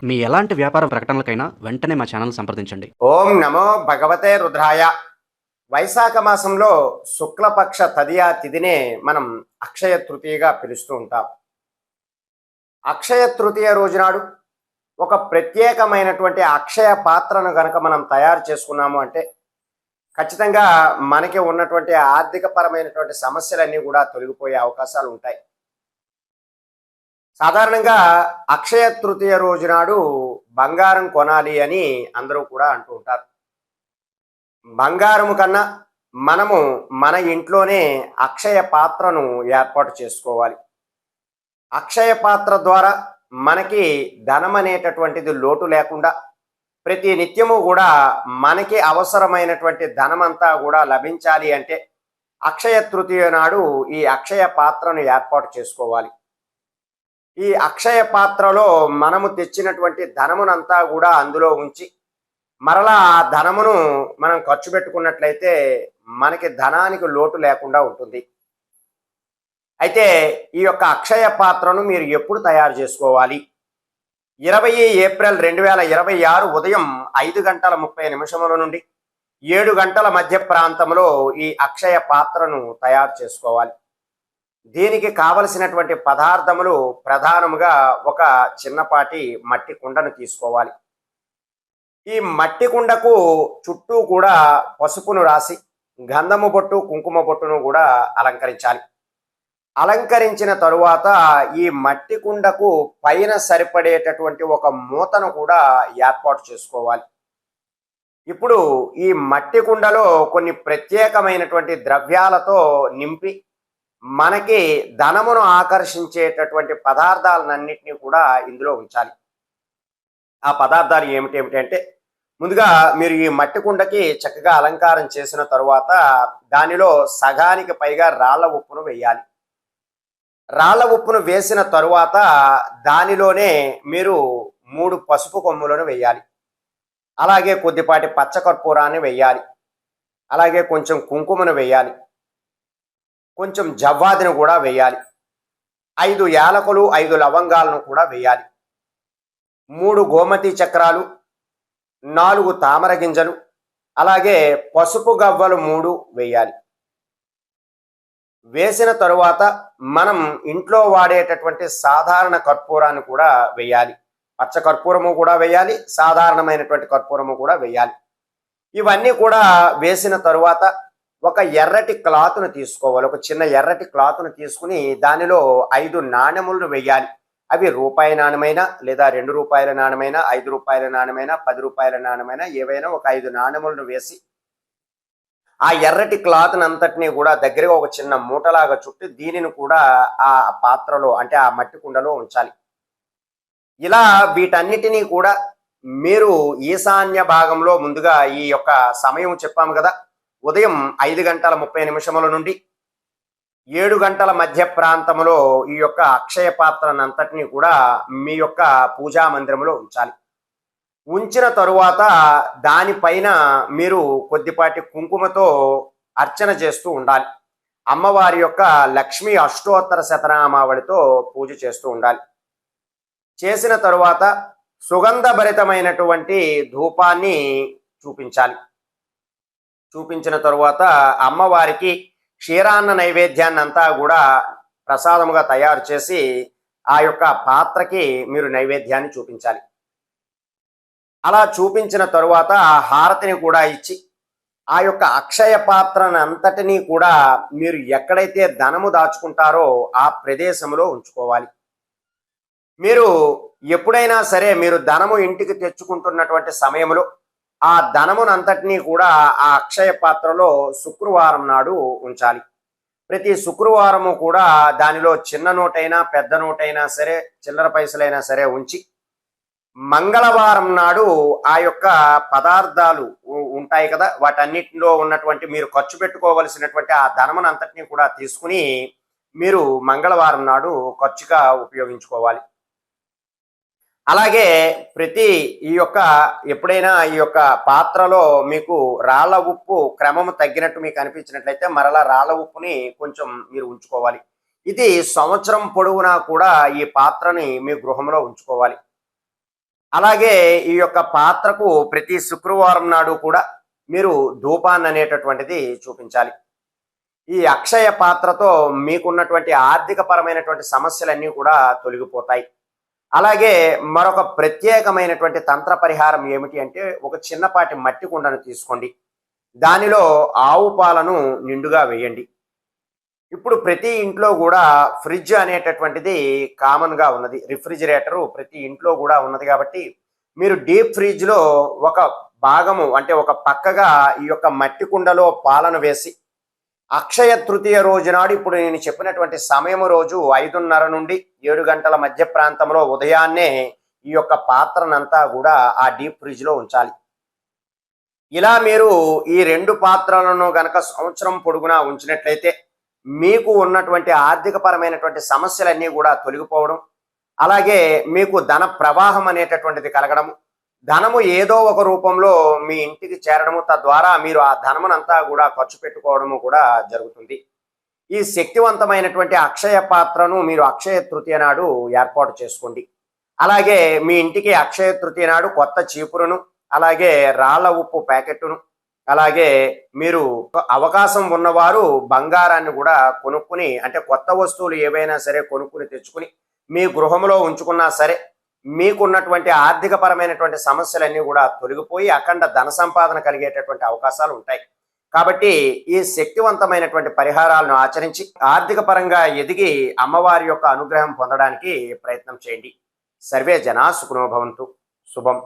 మీ ఎలాంటి వ్యాపార ప్రకటనలకైనా వెంటనే మా ఛానల్ సంప్రదించండి. ఓం నమో భగవతే రుద్రాయ. వైశాఖ మాసంలో శుక్లపక్ష తదియా తిథినే మనం అక్షయ తృతీయగా పిలుస్తూ ఉంటాం. అక్షయ తృతీయ రోజునాడు ఒక ప్రత్యేకమైనటువంటి అక్షయ పాత్రను గనక మనం తయారు చేసుకున్నాము అంటే ఖచ్చితంగా మనకి ఉన్నటువంటి ఆర్థిక పరమైనటువంటి సమస్యలన్నీ కూడా తొలగిపోయే అవకాశాలు ఉంటాయి. సాధారణంగా అక్షయ తృతీయ రోజునాడు బంగారం కొనాలి అని అందరూ కూడా అంటూ ఉంటారు. బంగారము కన్నా మనము మన ఇంట్లోనే అక్షయ పాత్రను ఏర్పాటు చేసుకోవాలి. అక్షయ పాత్ర ద్వారా మనకి ధనం అనేటటువంటిది లోటు లేకుండా ప్రతి నిత్యము కూడా మనకి అవసరమైనటువంటి ధనమంతా కూడా లభించాలి అంటే అక్షయ తృతీయ నాడు ఈ అక్షయ పాత్రను ఏర్పాటు చేసుకోవాలి. ఈ అక్షయ పాత్రలో మనము తెచ్చినటువంటి ధనమునంతా కూడా అందులో ఉంచి మరలా ఆ ధనమును మనం ఖర్చు పెట్టుకున్నట్లయితే మనకి ధనానికి లోటు లేకుండా ఉంటుంది. అయితే ఈ యొక్క అక్షయ పాత్రను మీరు ఎప్పుడు తయారు చేసుకోవాలి? 20 ఏప్రిల్ 2026 ఉదయం 5:30 నుండి 7 గంటల మధ్య ప్రాంతంలో ఈ అక్షయ పాత్రను తయారు చేసుకోవాలి. దీనికి కావలసినటువంటి పదార్థములు ప్రధానముగా ఒక చిన్నపాటి మట్టి కుండను తీసుకోవాలి. ఈ మట్టి కుండకు చుట్టూ కూడా పసుపును రాసి గంధము బొట్టు కుంకుమ బొట్టును కూడా అలంకరించాలి. అలంకరించిన తరువాత ఈ మట్టి కుండకు పైన సరిపడేటటువంటి ఒక మూతను కూడా ఏర్పాటు చేసుకోవాలి. ఇప్పుడు ఈ మట్టి కుండలో కొన్ని ప్రత్యేకమైనటువంటి ద్రవ్యాలతో నింపి మనకి ధనమును ఆకర్షించేటటువంటి పదార్థాలన్నింటినీ కూడా ఇందులో ఉంచాలి. ఆ పదార్థాలు ఏమిటంటే ముందుగా మీరు ఈ మట్టి కుండకి చక్కగా అలంకారం చేసిన తరువాత దానిలో సగానికి పైగా రాళ్ల ఉప్పును వేయాలి. రాళ్ల ఉప్పును వేసిన తరువాత దానిలోనే మీరు 3 పసుపు కొమ్ములను వేయాలి. అలాగే కొద్దిపాటి పచ్చకర్పూరాన్ని వేయాలి. అలాగే కొంచెం కుంకుమను వేయాలి. కొంచెం జవ్వాదిని కూడా వేయాలి. 5 యాలకులు 5 లవంగాలను కూడా వేయాలి. 3 గోమతి చక్రాలు, 4 తామర గింజలు, అలాగే పసుపు గవ్వలు 3 వేయాలి. వేసిన తరువాత మనం ఇంట్లో వాడేటటువంటి సాధారణ కర్పూరాన్ని కూడా వేయాలి. పచ్చ కర్పూరము కూడా వేయాలి, సాధారణమైనటువంటి కర్పూరము కూడా వేయాలి. ఇవన్నీ కూడా వేసిన తరువాత ఒక ఎర్రటి క్లాత్ను తీసుకోవాలి. ఒక చిన్న ఎర్రటి క్లాత్ను తీసుకుని దానిలో 5 నాణెములను వేయాలి. అవి రూపాయి నాణెమైనా లేదా 2 రూపాయల నాణెమైనా 5 రూపాయల నాణెమైనా 10 రూపాయల నాణెమైనా ఏవైనా ఒక 5 నాణెములను వేసి ఆ ఎర్రటి క్లాత్ని అంతటినీ కూడా దగ్గరగా ఒక చిన్న మూటలాగా చుట్టి దీనిని కూడా ఆ పాత్రలో అంటే ఆ మట్టి కుండలో ఉంచాలి. ఇలా వీటన్నిటినీ కూడా మీరు ఈశాన్య భాగంలో ముందుగా ఈ యొక్క సమయం చెప్పాము కదా, ఉదయం 5:30 నుండి 7 గంటల మధ్య ప్రాంతంలో ఈ యొక్క అక్షయ పాత్రనంతటినీ కూడా మీ యొక్క పూజా మందిరంలో ఉంచాలి. ఉంచిన తరువాత దానిపైన మీరు కొద్దిపాటి కుంకుమతో అర్చన చేస్తూ ఉండాలి. అమ్మవారి యొక్క లక్ష్మీ అష్టోత్తర శతనామావళితో పూజ చేస్తూ ఉండాలి. చేసిన తరువాత సుగంధభరితమైనటువంటి ధూపాన్ని చూపించాలి. చూపించిన తరువాత అమ్మవారికి క్షీరాన్న నైవేద్యాన్ని అంతా కూడా ప్రసాదముగా తయారు చేసి ఆ యొక్క పాత్రకి మీరు నైవేద్యాన్ని చూపించాలి. అలా చూపించిన తరువాత ఆ హారతిని కూడా ఇచ్చి ఆ యొక్క అక్షయ పాత్రను అంతటినీ కూడా మీరు ఎక్కడైతే ధనము దాచుకుంటారో ఆ ప్రదేశంలో ఉంచుకోవాలి. మీరు ఎప్పుడైనా సరే మీరు ధనము ఇంటికి తెచ్చుకుంటున్నటువంటి సమయంలో ఆ ధనమునంతటినీ కూడా ఆ అక్షయ పాత్రలో శుక్రవారం నాడు ఉంచాలి. ప్రతి శుక్రవారము కూడా దానిలో చిన్న నోటైనా పెద్ద నోటైనా సరే చిల్లర పైసలైనా సరే ఉంచి మంగళవారం నాడు ఆ యొక్క పదార్థాలు ఉంటాయి కదా, వాటన్నిటిలో ఉన్నటువంటి మీరు ఖర్చు పెట్టుకోవలసినటువంటి ఆ ధనమునంతటినీ కూడా తీసుకుని మీరు మంగళవారం నాడు ఖర్చుగా ఉపయోగించుకోవాలి. అలాగే ఈ యొక్క ఎప్పుడైనా ఈ యొక్క పాత్రలో మీకు రాళ్ల ఉప్పు క్రమము తగ్గినట్టు మీకు అనిపించినట్లయితే మరలా రాళ్ల ఉప్పుని కొంచెం మీరు ఉంచుకోవాలి. ఇది సంవత్సరం పొడవునా కూడా ఈ పాత్రని మీ గృహంలో ఉంచుకోవాలి. అలాగే ఈ యొక్క పాత్రకు ప్రతి శుక్రవారం నాడు కూడా మీరు ధూపాన్ని అనేటటువంటిది చూపించాలి. ఈ అక్షయ పాత్రతో మీకున్నటువంటి ఆర్థిక పరమైనటువంటి సమస్యలన్నీ కూడా తొలగిపోతాయి. అలాగే మరొక ప్రత్యేకమైనటువంటి తంత్ర పరిహారం ఏమిటి అంటే, ఒక చిన్నపాటి మట్టి కుండను తీసుకోండి. దానిలో ఆవు పాలను నిండుగా వేయండి. ఇప్పుడు ప్రతి ఇంట్లో కూడా ఫ్రిడ్జ్ అనేటటువంటిది కామన్గా ఉన్నది. రిఫ్రిజిరేటరు ప్రతి ఇంట్లో కూడా ఉన్నది కాబట్టి మీరు డీప్ ఫ్రిడ్జ్లో ఒక భాగము అంటే ఒక పక్కగా ఈ యొక్క మట్టి కుండలో పాలను వేసి, అక్షయ తృతీయ రోజు నాడు ఇప్పుడు నేను చెప్పినటువంటి సమయం రోజు 5:30 నుండి 7 గంటల మధ్య ప్రాంతంలో ఉదయాన్నే ఈ యొక్క పాత్రనంతా కూడా ఆ డీప్ ఫ్రిడ్జ్లో ఉంచాలి. ఇలా మీరు ఈ 2 పాత్రలను గనక సంవత్సరం పొడుగునా ఉంచినట్లయితే మీకు ఉన్నటువంటి ఆర్థిక పరమైనటువంటి సమస్యలన్నీ కూడా తొలగిపోవడం, అలాగే మీకు ధన ప్రవాహం అనేటటువంటిది కలగడం, ధనము ఏదో ఒక రూపంలో మీ ఇంటికి చేరడము, తద్వారా మీరు ఆ ధనమునంతా కూడా ఖర్చు పెట్టుకోవడము కూడా జరుగుతుంది. ఈ శక్తివంతమైనటువంటి అక్షయ పాత్రను మీరు అక్షయ తృతీయ నాడు ఏర్పాటు చేసుకోండి. అలాగే మీ ఇంటికి అక్షయ తృతీయ నాడు కొత్త చీపురును, అలాగే రాళ్ల ఉప్పు ప్యాకెట్టును, అలాగే మీరు అవకాశం ఉన్నవారు బంగారాన్ని కూడా కొనుక్కుని, అంటే కొత్త వస్తువులు ఏవైనా సరే కొనుక్కుని తెచ్చుకుని మీ గృహంలో ఉంచుకున్నా సరే మీకున్నటువంటి ఆర్థిక పరమైనటువంటి సమస్యలన్నీ కూడా తొలగిపోయి అఖండ ధన సంపాదన కలిగేటటువంటి అవకాశాలు ఉంటాయి. కాబట్టి ఈ శక్తివంతమైనటువంటి పరిహారాలను ఆచరించి ఆర్థిక పరంగా ఎదిగి అమ్మవారి యొక్క అనుగ్రహం పొందడానికి ప్రయత్నం చేయండి. సర్వే జనా సుఖినో భవంతు. శుభం.